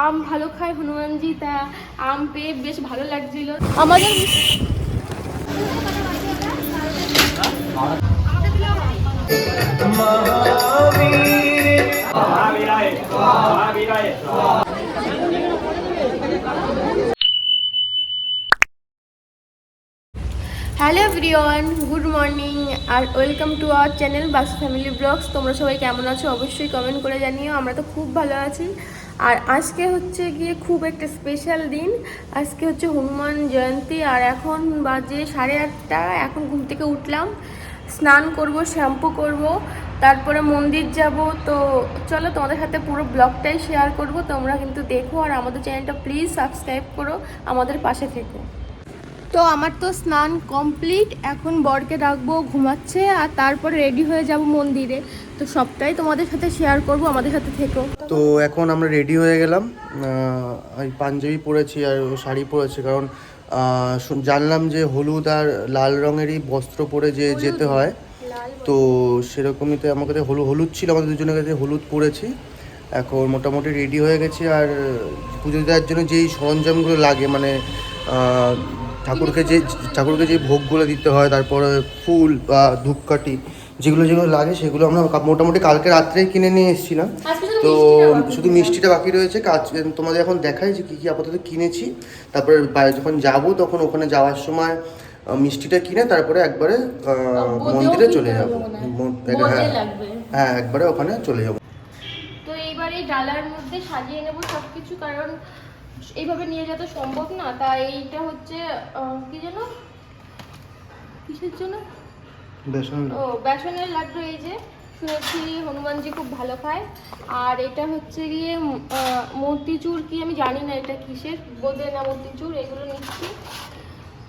আম ভালো খায় হনুমানজি, তা আম পেয়ে বেশ ভালো লাগছিল আমাদের। হ্যালো এভরিওয়ান, গুড মর্নিং আর welcome to our channel Basu family vlogs. তোমরা সবাই কেমন আছো অবশ্যই কমেন্ট করে জানিও। আমরা তো খুব ভালো আছি। আর আজকে হচ্ছে গিয়ে খুব একটা স্পেশাল দিন। আজকে হচ্ছে হনুমান জয়ন্তী আর এখন বাজে 8:30। এখন ঘুম থেকে উঠলাম, স্নান করব, শ্যাম্পু করব, তারপরে মন্দির যাব। তো চলো তোমাদের সাথে পুরো ব্লগটাই শেয়ার করব, তোমরা কিন্তু দেখো আর আমাদের চ্যানেলটা প্লিজ সাবস্ক্রাইব করো, আমাদের পাশে থেকো। তো আমার তো স্নান কমপ্লিট, এখন বরকে ডাকবো, ঘুমাচ্ছে, আর তারপরে রেডি হয়ে যাব মন্দিরে। তো সবটাই তোমাদের সাথে শেয়ার করব, আমাদের সাথে থেকো। তো এখন আমরা রেডি হয়ে গেলাম। আমি পাঞ্জাবি পরেছি আর শাড়ি পরেছি, কারণ জানলাম যে হলুদ আর লাল রঙেরই বস্ত্র পরে যেতে হয়। তো সেরকমই তো আমাকে হলুদ ছিল, আমাদের দুজনের কাছে হলুদ পরেছি। এখন মোটামুটি রেডি হয়ে গেছি। আর পুজো দেওয়ার জন্য যেই সরঞ্জামগুলো লাগে, মানে ঠাকুরকে যে ভোগগুলো দিতে হয়, তারপরে ফুল বা ধূপকাঠি যেগুলো লাগে, সেগুলো আমরা মোটামুটি কালকে রাত্রেই কিনে নিয়ে এসেছিলাম। তো শুধু মিষ্টিটা বাকি রয়েছে। তোমাদের এখন দেখাই যে কী কী আপাতত কিনেছি। তারপরে যখন যাব তখন ওখানে যাওয়ার সময় মিষ্টিটা কিনে তারপরে একবারে মন্দিরে চলে যাবো। হ্যাঁ, একবারে ওখানে চলে যাবো। তো এইবার এই ডালার মধ্যে সাজিয়ে নেব সব কিছু, কারণ এইভাবে নিয়ে যেতে সম্ভব না। তাই এইটা হচ্ছে কি যেন, কিসের জন্য, বেসনের লাড্ডু। এই যে শুনেছি হনুমানজি খুব ভালো খায়। আর এটা হচ্ছে গিয়ে মতিচুর, কি আমি জানি না এটা কিসের, বোঁদে না মতিচুর, এগুলো নিচ্ছি।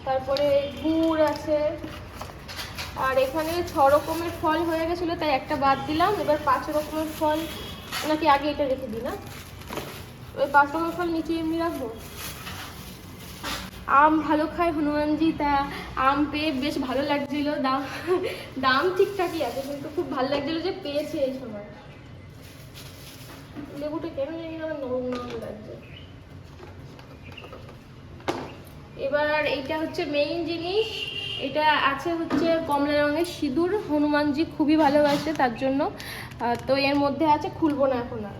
তারপরে গুড় আছে। আর এখানে 6 রকমের ফল হয়ে গেছিলো, তাই একটা বাদ দিলাম। এবার 5 রকমের ফল, নাকি আগে এটা রেখে দিই না, ওই 5 রকমের ফল নিচে এমনি রাখবো। আম ভালো খায় হনুমানজি, তা আম পেয়ে বেশ ভালো লাগছিল। দাম ঠিকঠাকই আছে, কিন্তু খুব ভালো লাগছিল যে পেয়েছে এই সময়। লেবুটা কেন জানি না নরম নরম লাগছে। এবার এইটা হচ্ছে মেইন জিনিস, এটা আছে হচ্ছে কমলা রঙের সিঁদুর, হনুমানজি খুবই ভালোবাসে তার জন্য। তো এর মধ্যে আছে, খুলবো না এখন আর।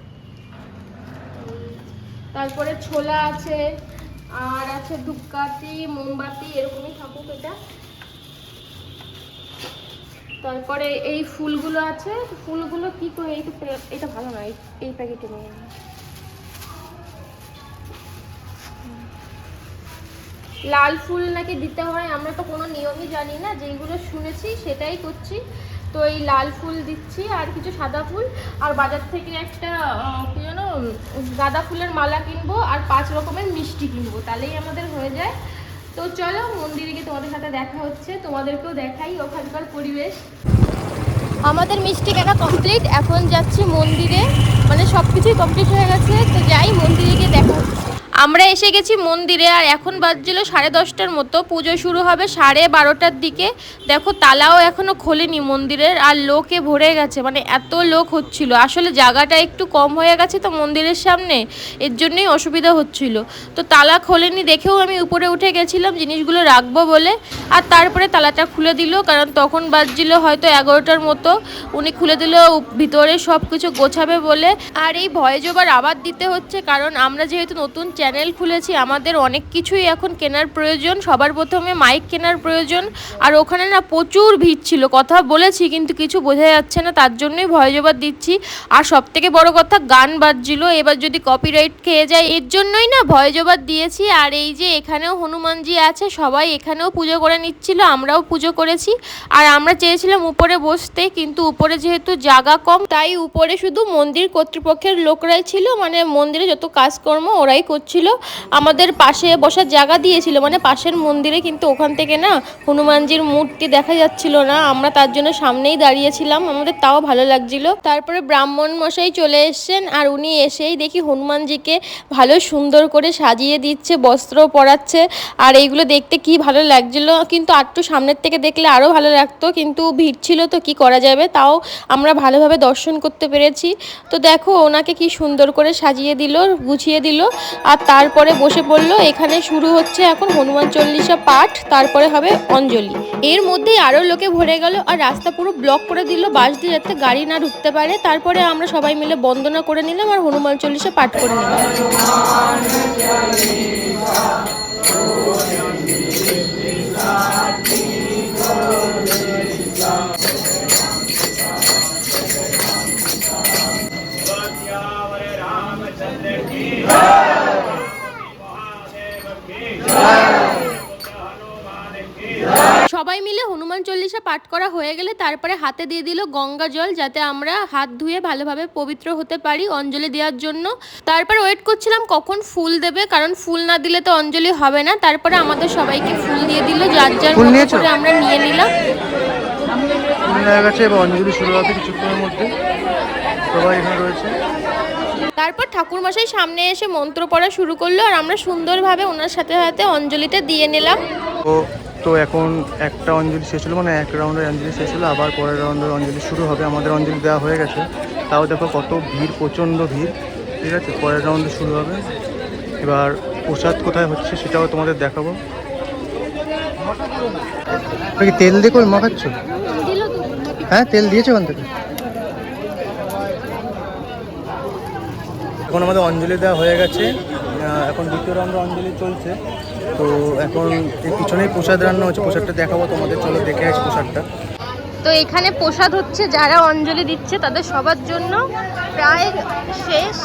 তারপরে ছোলা আছে, আর আছে ধূপকাঠি, মোমবাতি, এরকমই থাকুক এটা। তারপরে এই ফুলগুলো আছে, ফুলগুলো কি করে, এটা ভালো না, এই প্যাকেটে নিয়ে। লাল ফুল নাকি দিতে হয়, আমরা তো কোনো নিয়মই জানি না, যেইগুলো শুনেছি সেটাই করছি। তো এই লাল ফুল দিচ্ছি, আর কিছু সাদা ফুল, আর বাজার থেকে একটা কি যেন গাঁদা ফুলের মালা কিনবো, আর 5 রকমের মিষ্টি কিনবো, তাহলেই আমাদের হয়ে যায়। তো চলো মন্দিরে গিয়ে তোমাদের সাথে দেখা হচ্ছে, তোমাদেরকেও দেখাই ওখানকার পরিবেশ। আমাদের মিষ্টি কেনা কমপ্লিট, এখন যাচ্ছি মন্দিরে, মানে সব কিছুই কমপ্লিট হয়ে গেছে। তো যাই, মন্দিরে গিয়ে দেখা হচ্ছে। আমরা এসে গেছি মন্দিরে, আর এখন বাজছিল 10:30টার মতো। পুজো শুরু হবে 12:30টার দিকে। দেখো তালাও এখনো খোলেনি মন্দিরের, আর লোকে ভরে গেছে, মানে এত লোক হচ্ছিল। আসলে জায়গাটা একটু কম হয়ে গেছে তো মন্দিরের সামনে, এর জন্যই অসুবিধা হচ্ছিল। তো তালা খোলেনি দেখেও আমি উপরে উঠে গেছিলাম জিনিসগুলো রাখবো বলে। আর তারপরে তালাটা খুলে দিল, কারণ তখন বাজছিল হয়তো 11টার মতো। উনি খুলে দিল ভিতরে সব কিছু গোছাবে বলে। আর এই ভয়েজওভার আবার দিতে হচ্ছে, কারণ আমরা যেহেতু নতুন চ্যানেল খুলেছি, আমাদের অনেক কিছুই এখন কেনার প্রয়োজন। সবার প্রথমে মাইক কেনার প্রয়োজন। আর ওখানে না প্রচুর ভিড় ছিল, কথা বলেছি কিন্তু কিছু বোঝা যাচ্ছে না, তার জন্যই ভয়েজওভার দিচ্ছি। আর সব থেকে বড় কথা, গান বাজছিল, এবার যদি কপিরাইট খেয়ে যায়, এর জন্যই না ভয়েজওভার দিয়েছি। আর এই যে এখানেও হনুমানজি আছে, সবাই এখানেও পুজো করে নিচ্ছিল, আমরাও পুজো করেছি। আর আমরা চেয়েছিলাম উপরে বসতে, কিন্তু উপরে যেহেতু জায়গা কম, তাই উপরে শুধু মন্দির কর্তৃপক্ষের লোকরাই ছিল, মানে মন্দিরে যত কাজকর্ম ওরাই করছিল। হচ্ছিল। আমাদের পাশে বসার জায়গা দিয়েছিল, মানে পাশের মন্দিরে, কিন্তু ওখান থেকে না হনুমানজির মূর্তি দেখা যাচ্ছিল না। আমরা তার জন্য সামনেই দাঁড়িয়েছিলাম, আমাদের তাও ভালো লাগছিল। তারপরে ব্রাহ্মণ মশাই চলে এসছেন, আর উনি এসেই দেখি হনুমানজিকে ভালো সুন্দর করে সাজিয়ে দিচ্ছে, বস্ত্র পরাচ্ছে। আর এইগুলো দেখতে কি ভালো লাগছিল, কিন্তু একটু সামনের থেকে দেখলে আরও ভালো লাগতো, কিন্তু ভিড় ছিল তো কি করা যাবে, তাও আমরা ভালোভাবে দর্শন করতে পেরেছি। তো দেখো ওনাকে কি সুন্দর করে সাজিয়ে দিল, গুছিয়ে দিল, আর তারপরে বসে পড়লো। এখানে শুরু হচ্ছে এখন হনুমান চল্লিশা পাঠ, তারপরে হবে অঞ্জলি। এর মধ্যেই আরও লোকে ভরে গেল, আর রাস্তা পুরো ব্লক করে দিল বাস দিয়ে, যাতে গাড়ি না ঢুকতে পারে। তারপরে আমরা সবাই মিলে বন্দনা করে নিলাম আর হনুমান চল্লিশা পাঠ করে নিলাম। সবাই মিলে হনুমান চল্লিশা পাঠ করা হয়ে গেলে তারপরে হাতে দিয়ে দিল গঙ্গা জল, যাতে আমরা হাত ধুয়ে ভালোভাবে পবিত্র হতে পারি অঞ্জলি দেওয়ার জন্য। তারপর ওয়েট করছিলাম কখন ফুল দেবে, কারণ ফুল না দিলে তো অঞ্জলি হবে না। তারপরে আমাদের সবাইকে ফুল দিয়ে দিল, যার যার মতো করে আমরা নিয়ে নিলাম। অঞ্জলি শুরু হবে কিছুক্ষণের মধ্যে, সবাই এখানে রয়েছে। তারপর ঠাকুরমশাই সামনে এসে মন্ত্র পড়া শুরু করলো, আর আমরা সুন্দরভাবে ওনার সাথে সাথে অঞ্জলিতে দিয়ে নিলাম। তো এখন একটা অঞ্জলি শেষ হলো, মানে এক রাউন্ডের অঞ্জলি শেষ হলো, আবার পরের রাউন্ডের অঞ্জলি শুরু হবে। আমাদের অঞ্জলি দেওয়া হয়ে গেছে, তাও দেখো কত ভিড়, প্রচণ্ড ভিড়। ঠিক আছে, পরের রাউন্ডে শুরু হবে। এবার প্রসাদ কোথায় হচ্ছে সেটাও তোমাদের দেখাবো। তেল দিয়ে করে মাখাচ্ছ? হ্যাঁ, তেল দিয়েছে ওখান থেকে। এখন আমাদের অঞ্জলি দেওয়া হয়ে গেছে, এখন দ্বিতীয় রাউন্ডের অঞ্জলি চলছে। তো এখন এই পিছনেই প্রসাদ রান্না হচ্ছে, প্রসাদটা দেখাবো তোমাদের, চলো দেখে আসি প্রসাদটা। তো এখানে প্রসাদ হচ্ছে, যারা অঞ্জলি দিচ্ছে তাদের সবার জন্য প্রায় শেষ।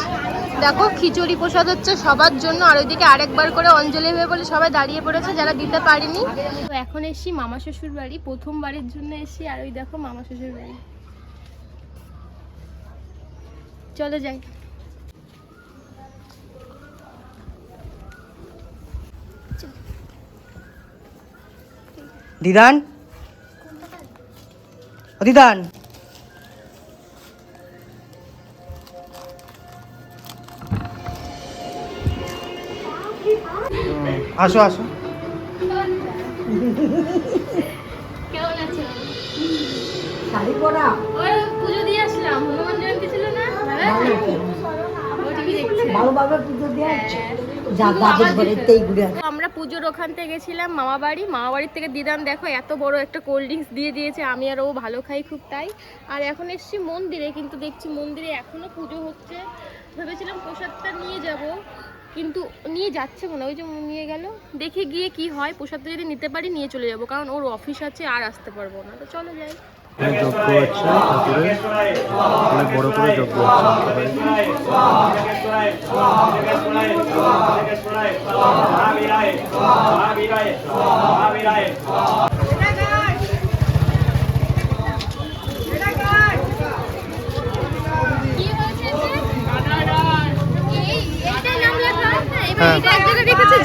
দেখো খিচুড়ি প্রসাদ হচ্ছে সবার জন্য, আর ওইদিকে আরেকবার করে অঞ্জলি হয়ে বলে সবাই দাঁড়িয়ে পড়েছে যারা দিতে পারেনি। তো এখন এসছি মামা শ্বশুর বাড়ি, প্রথমবারের জন্য এসছি। আর ওই দেখো মামা শ্বশুর বাড়ি, চলে যাই। দিদান, ও দিদান, আসো আসো। কেমন আছো? শাড়ি পরা ওই পুজো দিয়ে আসলাম, হনুমান জয়ন্তী ছিল না, ভালোভাবে পুজো দিয়ে আমরা পুজোর ওখান থেকে গেছিলাম মামা বাড়ি। মামা বাড়ির থেকে দিদান দেখো এত বড় একটা কোল্ড ড্রিঙ্কস দিয়ে দিয়েছে, আমি আর ও ভালো খাই খুব তাই। আর এখন এসছি মন্দিরে, কিন্তু দেখছি মন্দিরে এখনো পুজো হচ্ছে। ভেবেছিলাম প্রসাদটা নিয়ে যাব, কিন্তু নিয়ে যাচ্ছে মনে হয়, ওই যে নিয়ে গেল। দেখে গিয়ে কি হয়, প্রসাদটা যদি নিতে পারি নিয়ে চলে যাব, কারণ ওর অফিস আছে আর আসতে পারবো না। তো চলো যাই। যজ্ঞ হচ্ছে ঠাকুরের, অনেক বড় করে যজ্ঞ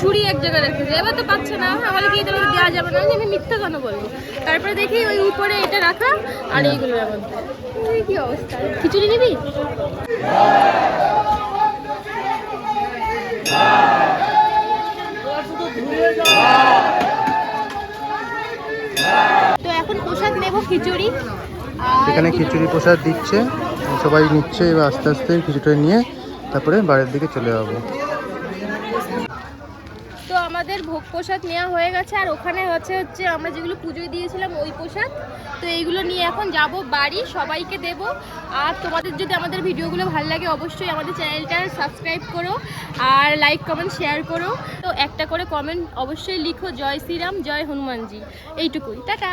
ঝুড়ি এক জায়গায় রেখেছে, এবার তো পাচ্ছে না, আমাদের কি এটা দেওয়া যাবে না, আমি মিথ্যা কেন বলবো। তারপরে দেখি ওই উপরে এটা রাখা, আর এইগুলোর মধ্যে কি অবস্থা। খিচুড়ি নিবি? তো এখন প্রসাদ নেব খিচুড়ি। এখানে খিচুড়ি প্রসাদ দিচ্ছে, সবাই নিচ্ছে। এবার আস্তে আস্তে খিচুড়িটা নিয়ে তারপরে বাড়ির দিকে চলে যাবো। তো আমাদের ভোগ প্রসাদ নেওয়া হয়ে গেছে, আর ওখানে হচ্ছে আমরা যেগুলো পুজোয় দিয়েছিলাম ওই প্রসাদ। তো এইগুলো নিয়ে এখন যাব বাড়ি, সবাইকে দেব। আর তোমাদের যদি আমাদের ভিডিওগুলো ভালো লাগে অবশ্যই আমাদের চ্যানেলটা সাবস্ক্রাইব করো, আর লাইক কমেন্ট শেয়ার করো। তো একটা করে কমেন্ট অবশ্যই লিখো, জয় শ্রীরাম, জয় হনুমানজি। এইটুকুই, টাটা।